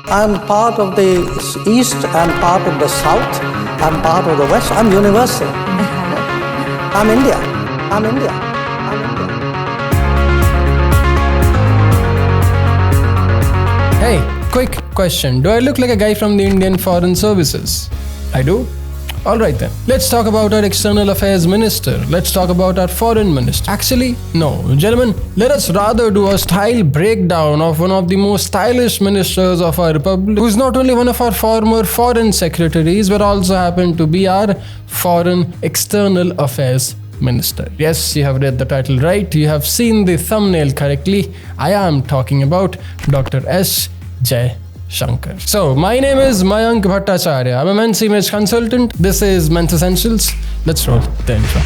I'm part of the East, I'm part of the South, I'm part of the West. I'm universal. I'm India. I'm India. I'm India. Hey, quick question. Do I look like a guy from the Indian Foreign Services? I do? Alright then. Let's talk about our External Affairs Minister. Let's talk about our Foreign Minister. Actually, no. Gentlemen, let us rather do a style breakdown of one of the most stylish ministers of our republic, who's not only one of our former foreign secretaries, but also happened to be our Foreign External Affairs Minister. Yes, you have read the title right. You have seen the thumbnail correctly. I am talking about Dr. S. Jaishankar. So, my name is Mayank Bhattacharya. I'm a men's image consultant. This is Men's Essentials. Let's roll the intro.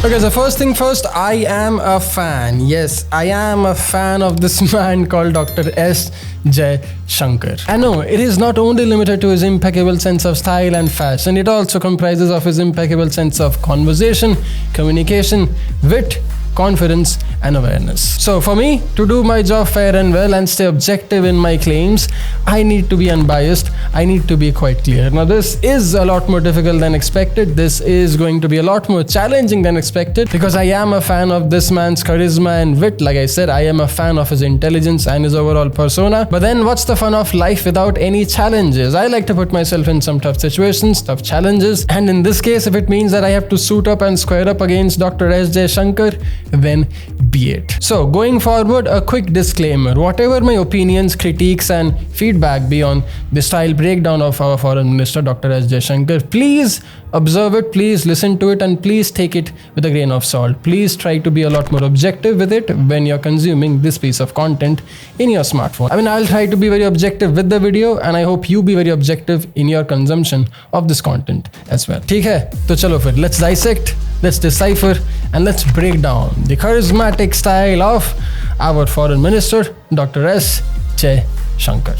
Okay, so first thing first, I am a fan. Yes, I am a fan of this man called Dr. S. Jaishankar. And no, it is not only limited to his impeccable sense of style and fashion, it also comprises of his impeccable sense of conversation, communication, wit, confidence and awareness. So for me to do my job fair and well and stay objective in my claims, I need to be unbiased. I need to be quite clear. Now this is a lot more difficult than expected. This is going to be a lot more challenging than expected because I am a fan of this man's charisma and wit. Like I said, I am a fan of his intelligence and his overall persona. But then what's the fun of life without any challenges? I like to put myself in some tough situations, tough challenges. And in this case, if it means that I have to suit up and square up against Dr. S. Jaishankar, then be it. So going forward, a quick disclaimer. Whatever my opinions, critiques and feedback be on the style breakdown of our Foreign Minister Dr. S. Jaishankar, please observe it, please listen to it and please take it with a grain of salt. Please try to be a lot more objective with it when you're consuming this piece of content in your smartphone. I mean, I'll try to be very objective with the video and I hope you be very objective in your consumption of this content as well. ठीक है? तो चलो फिर, let's dissect, let's decipher and let's break down the charismatic style of our Foreign Minister Dr. S. Jaishankar.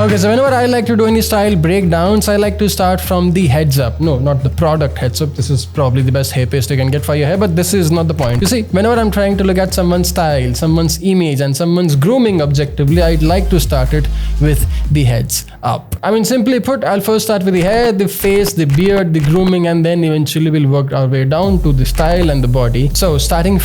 Okay, so whenever I like to do any style breakdowns, I like to start from the heads up. No, not the product heads up. This is probably the best hair paste you can get for your hair, but this is not the point. You see, whenever I'm trying to look at someone's style, someone's image, and someone's grooming objectively, I'd like to start it with the heads up. I mean, simply put, I'll first start with the hair, the face, the beard, the grooming, and then eventually we'll work our way down to the style and the body. So starting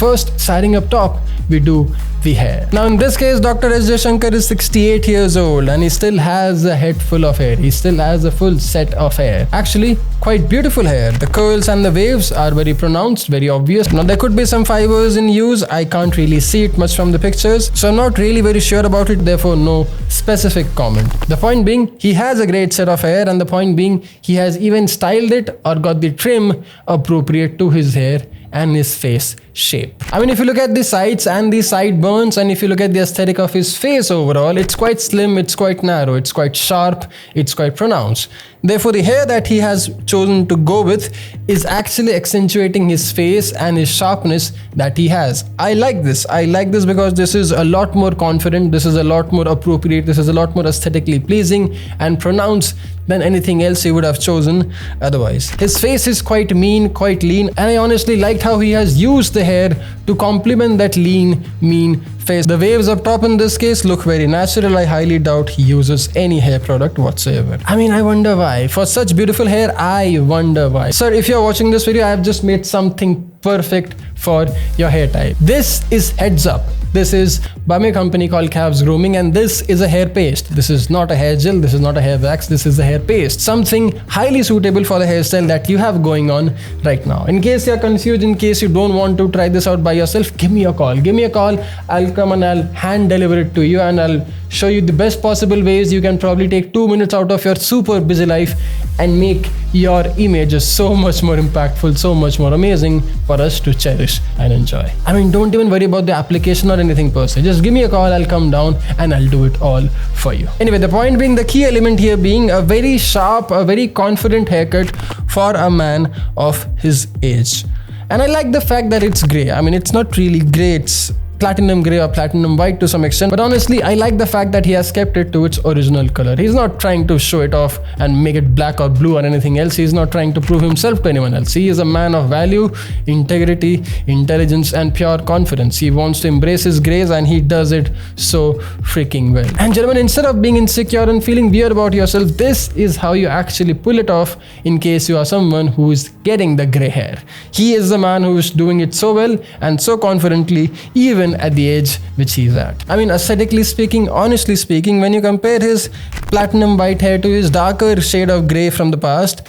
up top, we do the hair. Now in this case, Dr. S. Jaishankar is 68 years old and he still has a head full of hair. He still has a full set of hair. Actually, quite beautiful hair. The curls and the waves are very pronounced, very obvious. Now there could be some fibers in use. I can't really see it much from the pictures, so I'm not really very sure about it, therefore no specific comment. The point being, he has a great set of hair, and the point being, he has even styled it or got the trim appropriate to his hair and his face shape. I mean, if you look at the sides and the sideburns, and if you look at the aesthetic of his face overall, it's quite slim, it's quite narrow, it's quite sharp, it's quite pronounced. Therefore, the hair that he has chosen to go with is actually accentuating his face and his sharpness that he has. I like this. I like this because this is a lot more confident, this is a lot more appropriate, this is a lot more aesthetically pleasing and pronounced than anything else he would have chosen otherwise. His face is quite mean, quite lean, and I honestly liked how he has used the hair to complement that lean, mean face. The waves up top in this case look very natural. I highly doubt he uses any hair product whatsoever. I mean, I wonder why. For such beautiful hair, I wonder why. Sir, if you're watching this video, I have just made something perfect for your hair type. This is Heads Up. This is by my company called Cabs Grooming, and this is a hair paste. This is not a hair gel, this is not a hair wax, this is a hair paste. Something highly suitable for the hairstyle that you have going on right now. In case you're confused, in case you don't want to try this out by yourself, give me a call. Give me a call. I'll come and I'll hand deliver it to you, and I'll show you the best possible ways you can probably take 2 minutes out of your super busy life and make your images so much more impactful, so much more amazing for us to cherish and enjoy. I mean, don't even worry about the application or anything per se. Just give me a call, I'll come down and I'll do it all for you. Anyway, the point being, the key element here being a very sharp, a very confident haircut for a man of his age. And I like the fact that it's grey. I mean, it's not really grey, it's platinum grey or platinum white to some extent, but honestly I like the fact that he has kept it to its original color. He's not trying to show it off and make it black or blue or anything else. He's not trying to prove himself to anyone else. He is a man of value, integrity, intelligence and pure confidence. He wants to embrace his grays and he does it so freaking well. And gentlemen, instead of being insecure and feeling weird about yourself, this is how you actually pull it off in case you are someone who is getting the gray hair. He is the man who is doing it so well and so confidently, even at the age which he's at. I mean, aesthetically speaking, honestly speaking, when you compare his platinum white hair to his darker shade of grey from the past,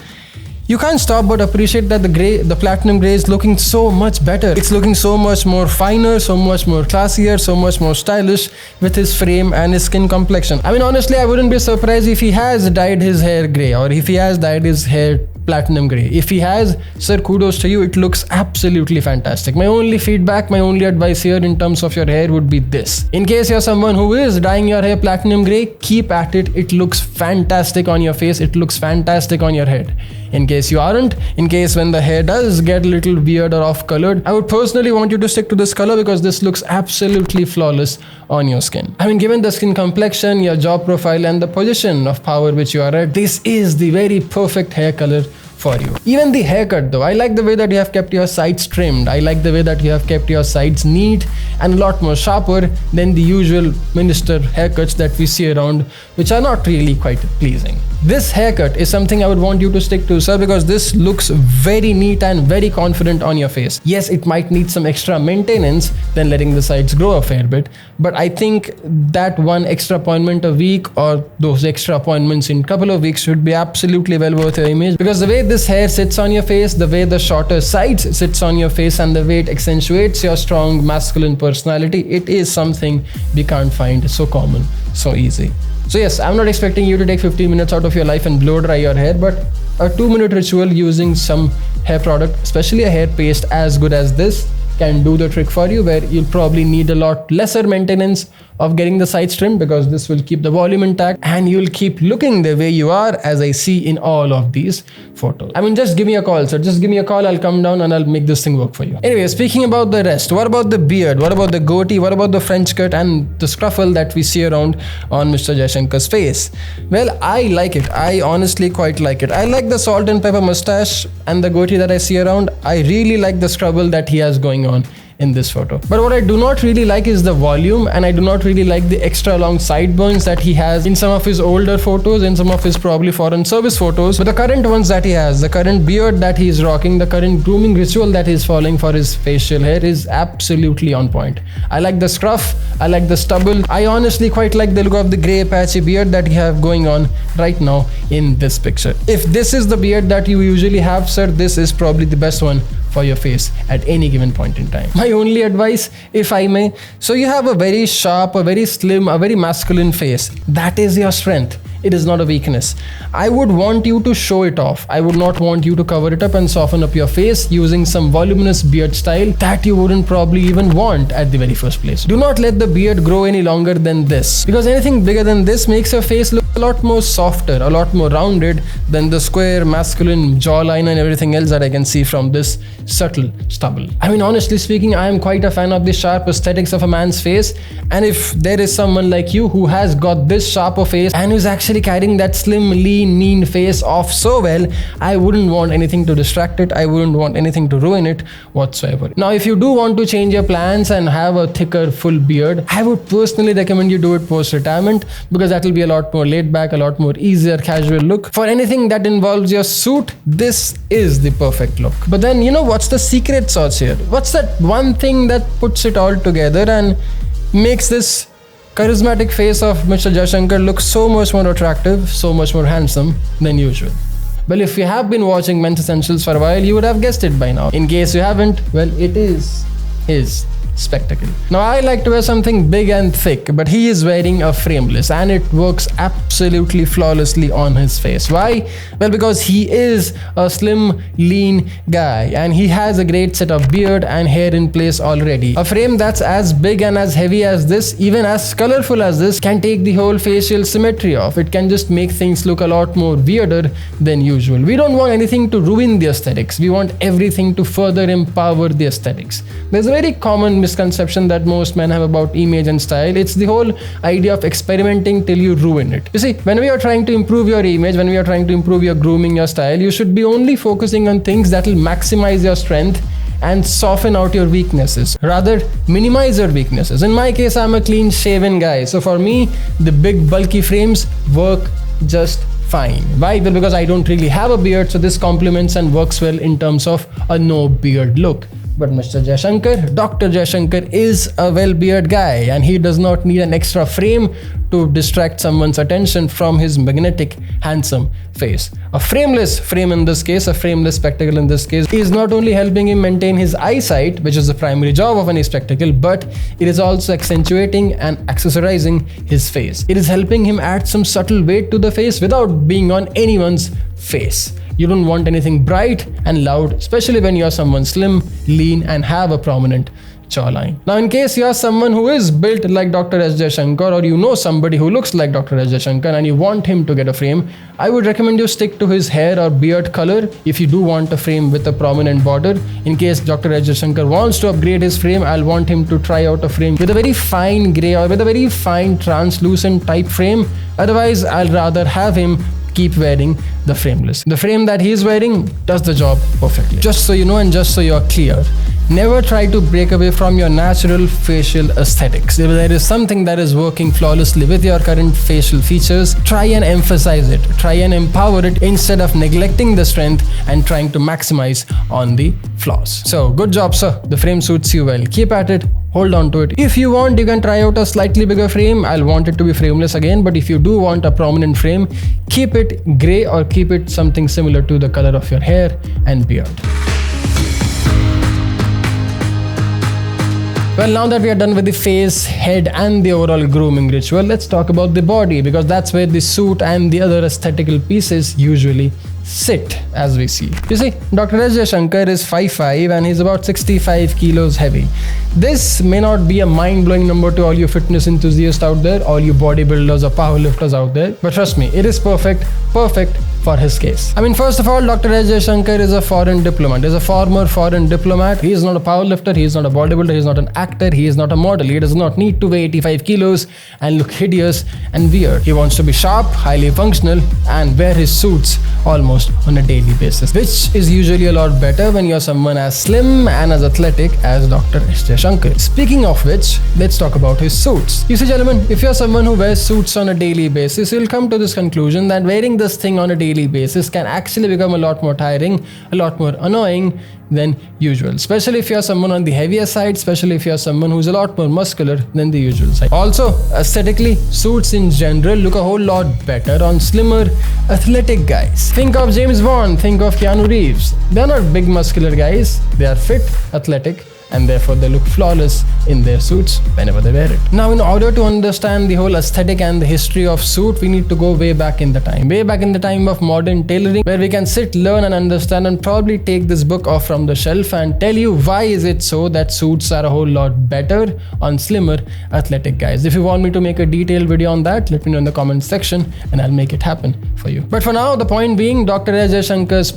you can't stop but appreciate that the platinum grey is looking so much better. It's looking so much more finer, so much more classier, so much more stylish with his frame and his skin complexion. I mean, honestly, I wouldn't be surprised if he has dyed his hair grey or if he has dyed his hair platinum grey. If he has, sir, kudos to you. It looks absolutely fantastic. My only feedback, my only advice here in terms of your hair would be this. In case you're someone who is dyeing your hair platinum grey, keep at it. It looks fantastic on your face. It looks fantastic on your head. In case you aren't, in case when the hair does get a little weird or off colored, I would personally want you to stick to this color because this looks absolutely flawless on your skin. I mean, given the skin complexion, your jaw profile and the position of power which you are at, this is the very perfect hair color for you. Even the haircut though, I like the way that you have kept your sides trimmed. I like the way that you have kept your sides neat and a lot more sharper than the usual minister haircuts that we see around, which are not really quite pleasing. This haircut is something I would want you to stick to, sir, because this looks very neat and very confident on your face. Yes, it might need some extra maintenance than letting the sides grow a fair bit, but I think that one extra appointment a week or those extra appointments in a couple of weeks should be absolutely well worth your image, because the way this hair sits on your face, the way the shorter sides sits on your face and the way it accentuates your strong masculine personality, it is something we can't find so common, so easy. So yes, I'm not expecting you to take 15 minutes out of your life and blow dry your hair, but a 2-minute ritual using some hair product, especially a hair paste as good as this, can do the trick for you, where you'll probably need a lot lesser maintenance of getting the sides trimmed because this will keep the volume intact and you'll keep looking the way you are, as I see in all of these photos. I mean, just give me a call, sir. Just give me a call. I'll come down and I'll make this thing work for you. Anyway, speaking about the rest, what about the beard? What about the goatee? What about the French cut and the scruffle that we see around on Mr. Jaishankar's face? Well, I like it. I honestly quite like it. I like the salt and pepper mustache and the goatee that I see around. I really like the scrubble that he has going on in this photo. But what I do not really like is the volume, and I do not really like the extra long sideburns that he has in some of his older photos, in some of his probably foreign service photos. But the current ones that he has, the current beard that he is rocking, the current grooming ritual that he is following for his facial hair is absolutely on point. I like the scruff, I like the stubble. I honestly quite like the look of the grey patchy beard that you have going on right now in this picture. If this is the beard that you usually have, sir, this is probably the best one for your face at any given point in time. My only advice, if I may, so you have a very sharp, a very slim, a very masculine face. That is your strength. It is not a weakness. I would want you to show it off. I would not want you to cover it up and soften up your face using some voluminous beard style that you wouldn't probably even want at the very first place. Do not let the beard grow any longer than this, because anything bigger than this makes your face look a lot more softer, a lot more rounded than the square masculine jawline and everything else that I can see from this subtle stubble. I mean, honestly speaking, I am quite a fan of the sharp aesthetics of a man's face, and if there is someone like you who has got this sharper face and who's actually carrying that slim, lean, mean face off so well, I wouldn't want anything to distract it. I wouldn't want anything to ruin it whatsoever. Now, if you do want to change your plans and have a thicker, full beard, I would personally recommend you do it post-retirement, because that will be a lot more laid back, a lot more easier, casual look. For anything that involves your suit, this is the perfect look. But then, you know, what's the secret sauce here? What's that one thing that puts it all together and makes this charismatic face of Mr. Jaishankar looks so much more attractive, so much more handsome than usual? Well, if you have been watching Men's Essentials for a while, you would have guessed it by now. In case you haven't, well, it is his spectacle. Now I like to wear something big and thick, but he is wearing a frameless and it works absolutely flawlessly on his face. Why? Well, because he is a slim, lean guy and he has a great set of beard and hair in place already. A frame that's as big and as heavy as this, even as colorful as this, can take the whole facial symmetry off. It can just make things look a lot more weirder than usual. We don't want anything to ruin the aesthetics. We want everything to further empower the aesthetics. There's a very common misconception that most men have about image and style. It's the whole idea of experimenting till you ruin it. You see, when we are trying to improve your image, when we are trying to improve your grooming, your style, you should be only focusing on things that will maximize your strength and soften out your weaknesses, rather minimize your weaknesses. In my case, I'm a clean shaven guy, so for me the big bulky frames work just fine. Why? Well, because I don't really have a beard, so this complements and works well in terms of a no beard look. But Mr. Jaishankar, Dr. Jaishankar is a well-bearded guy and he does not need an extra frame to distract someone's attention from his magnetic, handsome face. A frameless frame in this case, a frameless spectacle in this case, is not only helping him maintain his eyesight, which is the primary job of any spectacle, but it is also accentuating and accessorizing his face. It is helping him add some subtle weight to the face without being on anyone's face. You don't want anything bright and loud, especially when you're someone slim, lean and have a prominent jawline. Now, in case you're someone who is built like Dr. S. Jaishankar, or you know somebody who looks like Dr. S. Jaishankar and you want him to get a frame, I would recommend you stick to his hair or beard color if you do want a frame with a prominent border. In case Dr. S. Jaishankar wants to upgrade his frame, I'll want him to try out a frame with a very fine grey or with a very fine translucent type frame. Otherwise, I'll rather have him keep wearing the frameless. The frame that he is wearing does the job perfectly. Just so you know and just so you're clear, never try to break away from your natural facial aesthetics. If there is something that is working flawlessly with your current facial features, try and emphasize it, try and empower it instead of neglecting the strength and trying to maximize on the flaws. So good job, sir. The frame suits you well. Keep at it. Hold on to it. If you want, you can try out a slightly bigger frame. I'll want it to be frameless again, but if you do want a prominent frame, keep it grey or keep it something similar to the color of your hair and beard. Well, now that we are done with the face, head and the overall grooming ritual, let's talk about the body, because that's where the suit and the other aesthetical pieces usually sit, as we see. You see, Dr. S. Jaishankar is 5'5" and he's about 65 kilos heavy. This may not be a mind-blowing number to all you fitness enthusiasts out there, all you bodybuilders or powerlifters out there, but trust me, it is perfect for his case. I mean, first of all, Dr. S. Jaishankar is a foreign diplomat. He's a former foreign diplomat. He is not a powerlifter, he is not a bodybuilder, he is not an actor, he is not a model. He does not need to weigh 85 kilos and look hideous and weird. He wants to be sharp, highly functional and wear his suits almost on a daily basis, which is usually a lot better when you're someone as slim and as athletic as Dr. S. Jaishankar. Speaking of which, let's talk about his suits. You see, gentlemen, if you're someone who wears suits on a daily basis, you'll come to this conclusion that wearing this thing on a daily basis can actually become a lot more tiring, a lot more annoying than usual, especially if you're someone on the heavier side, especially if you're someone who's a lot more muscular than the usual side. Also, aesthetically, suits in general look a whole lot better on slimmer, athletic guys. Think of James Bond, think of Keanu Reeves. They're not big muscular guys, they are fit, athletic, and therefore they look flawless in their suits whenever they wear it. Now, in order to understand the whole aesthetic and the history of suit, we need to go way back in the time of modern tailoring, where we can sit, learn and understand and probably take this book off from the shelf and tell you why is it so that suits are a whole lot better on slimmer, athletic guys. If you want me to make a detailed video on that, let me know in the comments section and I'll make it happen for you. But for now, the point being, Dr. S. Jaishankar's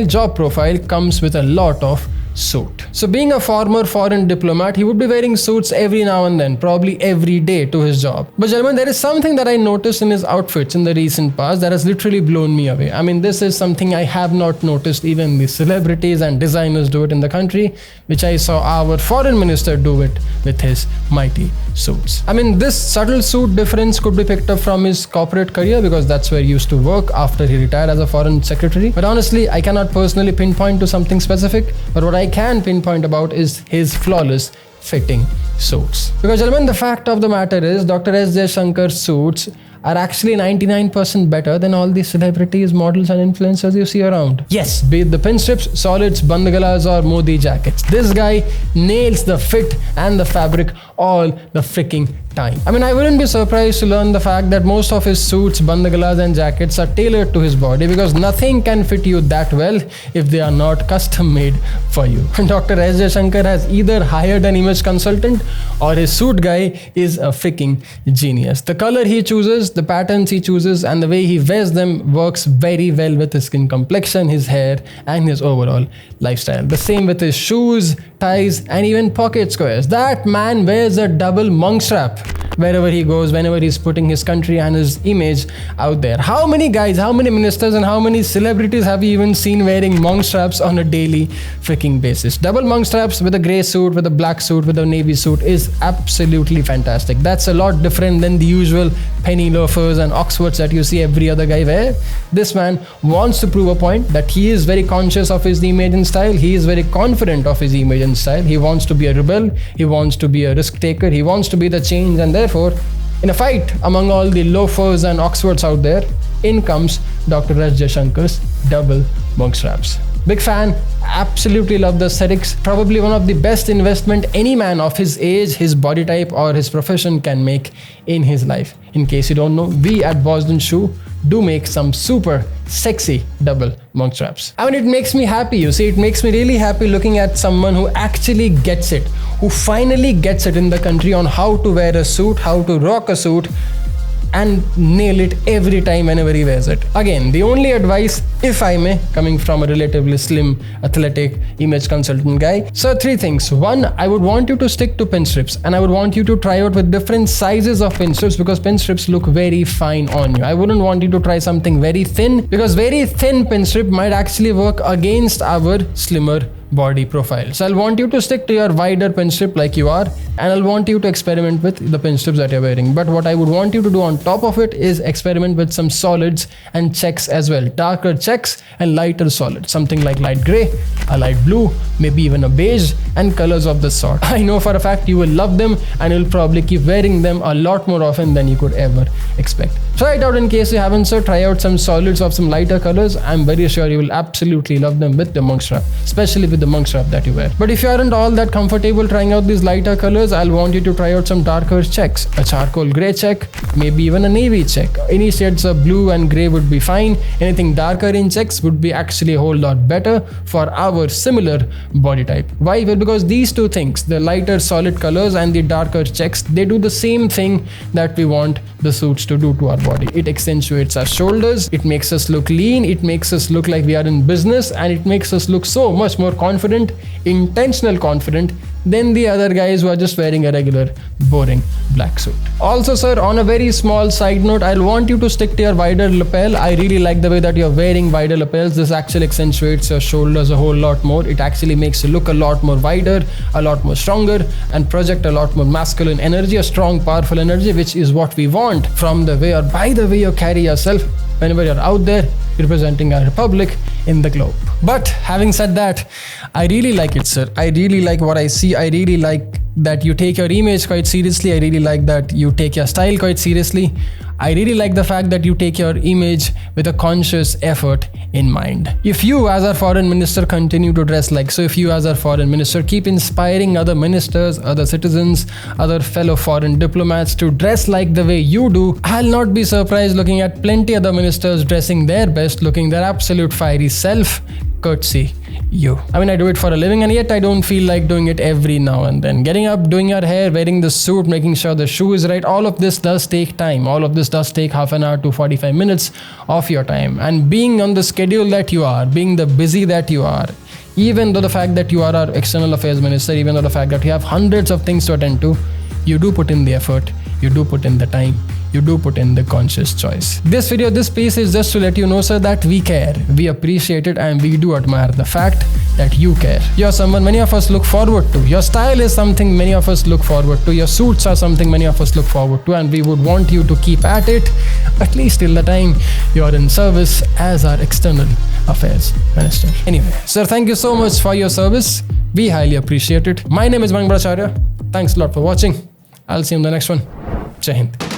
job profile comes with a lot of suit. So being a former foreign diplomat, he would be wearing suits every now and then, probably every day to his job. But gentlemen, there is something that I noticed in his outfits in the recent past that has literally blown me away. I mean, this is something I have not noticed even the celebrities and designers do it in the country, which I saw our foreign minister do it with his mighty suits. I mean, this subtle suit difference could be picked up from his corporate career, because that's where he used to work after he retired as a foreign secretary. But honestly, I cannot personally pinpoint to something specific, but what I can pinpoint about is his flawless fitting suits. Because gentlemen, the fact of the matter is Dr. S. Jaishankar's suits are actually 99% better than all these celebrities, models and influencers you see around. Yes, be it the pinstrips, solids, bandagalas or Modi jackets. This guy nails the fit and the fabric all the freaking time. I mean, I wouldn't be surprised to learn the fact that most of his suits, bandagalas and jackets are tailored to his body, because nothing can fit you that well if they are not custom made for you. Dr. S. Jaishankar has either hired an image consultant or his suit guy is a freaking genius. The color he chooses, the patterns he chooses and the way he wears them works very well with his skin complexion, his hair and his overall lifestyle. The same with his shoes, ties and even pocket squares. That man wears a double monk strap wherever he goes, whenever he's putting his country and his image out there. How many guys, how many ministers and how many celebrities have you even seen wearing monk straps on a daily freaking basis? Double monk straps with a grey suit, with a black suit, with a navy suit is absolutely fantastic. That's a lot different than the usual penny loafers and Oxfords that you see every other guy wear. This man wants to prove a point that he is very conscious of his image and style. He is very confident of his image and style. He wants to be a rebel. He wants to be a risk taker. He wants to be the change, and therefore, in a fight among all the loafers and Oxfords out there, in comes Dr. S. Jaishankar's double monk straps. Big fan, absolutely love the aesthetics. Probably one of the best investment any man of his age, his body type or his profession can make in his life. In case you don't know, we at Boston Shoe do make some super sexy double monk straps. I mean, it makes me happy, you see, it makes me really happy looking at someone who actually gets it, who finally gets it in the country on how to wear a suit, how to rock a suit and nail it every time whenever he wears it. Again, the only advice, if I may, coming from a relatively slim, athletic image consultant guy. So 3 things. 1, I would want you to stick to pinstrips, and I would want you to try out with different sizes of pinstrips, because pinstrips look very fine on you. I wouldn't want you to try something very thin, because very thin pinstrip might actually work against our slimmer body profile. So I'll want you to stick to your wider pinstrip like you are, and I'll want you to experiment with the pinstrips that you're wearing. But what I would want you to do on top of it is experiment with some solids and checks as well. Darker checks and lighter solids. Something like light gray, a light blue, maybe even a beige, and colors of this sort. I know for a fact you will love them, and you'll probably keep wearing them a lot more often than you could ever expect. Try it out in case you haven't, so try out some solids of some lighter colors. I'm very sure you will absolutely love them with the monk strap, especially with the monk strap that you wear. But if you aren't all that comfortable trying out these lighter colors, I'll want you to try out some darker checks. A charcoal gray check, maybe even a navy check. Any shades of blue and gray would be fine. Anything darker in checks would be actually a whole lot better for our similar body type. Why? Well, because these 2 things, the lighter solid colors and the darker checks, they do the same thing that we want the suits to do to our body. It accentuates our shoulders, it makes us look lean, it makes us look like we are in business, and it makes us look so much more confident, intentional confident, than the other guys who are just wearing a regular boring black suit. Also, sir, on a very small side note, I'll want you to stick to your wider lapel. I really like the way that you're wearing wider lapels. This actually accentuates your shoulders a whole lot more. It actually makes you look a lot more wider, a lot more stronger, and project a lot more masculine energy, a strong, powerful energy, which is what we want from the way or by the way you carry yourself whenever you're out there representing our republic in the globe. But having said that, I really like it, sir. I really like what I see. I really like that you take your image quite seriously. I really like that you take your style quite seriously. I really like the fact that you take your image with a conscious effort in mind. If you as our foreign minister continue to dress like so, if you as our foreign minister keep inspiring other ministers, other citizens, other fellow foreign diplomats to dress like the way you do, I'll not be surprised looking at plenty other ministers dressing their best, looking their absolute fiery self, courtesy you. I mean, I do it for a living, and yet I don't feel like doing it every now and then. Getting up, doing your hair, wearing the suit, making sure the shoe is right, all of this does take time. All of this does take half an hour to 45 minutes of your time. And being on the schedule that you are, being the busy that you are, even though the fact that you are our external affairs minister, even though the fact that you have hundreds of things to attend to, you do put in the effort, you do put in the time, you do put in the conscious choice. This video, this piece is just to let you know, sir, that we care, we appreciate it, and we do admire the fact that you care. You're someone many of us look forward to. Your style is something many of us look forward to. Your suits are something many of us look forward to, and we would want you to keep at it, at least till the time you're in service as our external affairs minister. Anyway, sir, thank you so much for your service. We highly appreciate it. My name is Mayank Bhattacharya. Thanks a lot for watching. I'll see you in the next one. Jai Hind.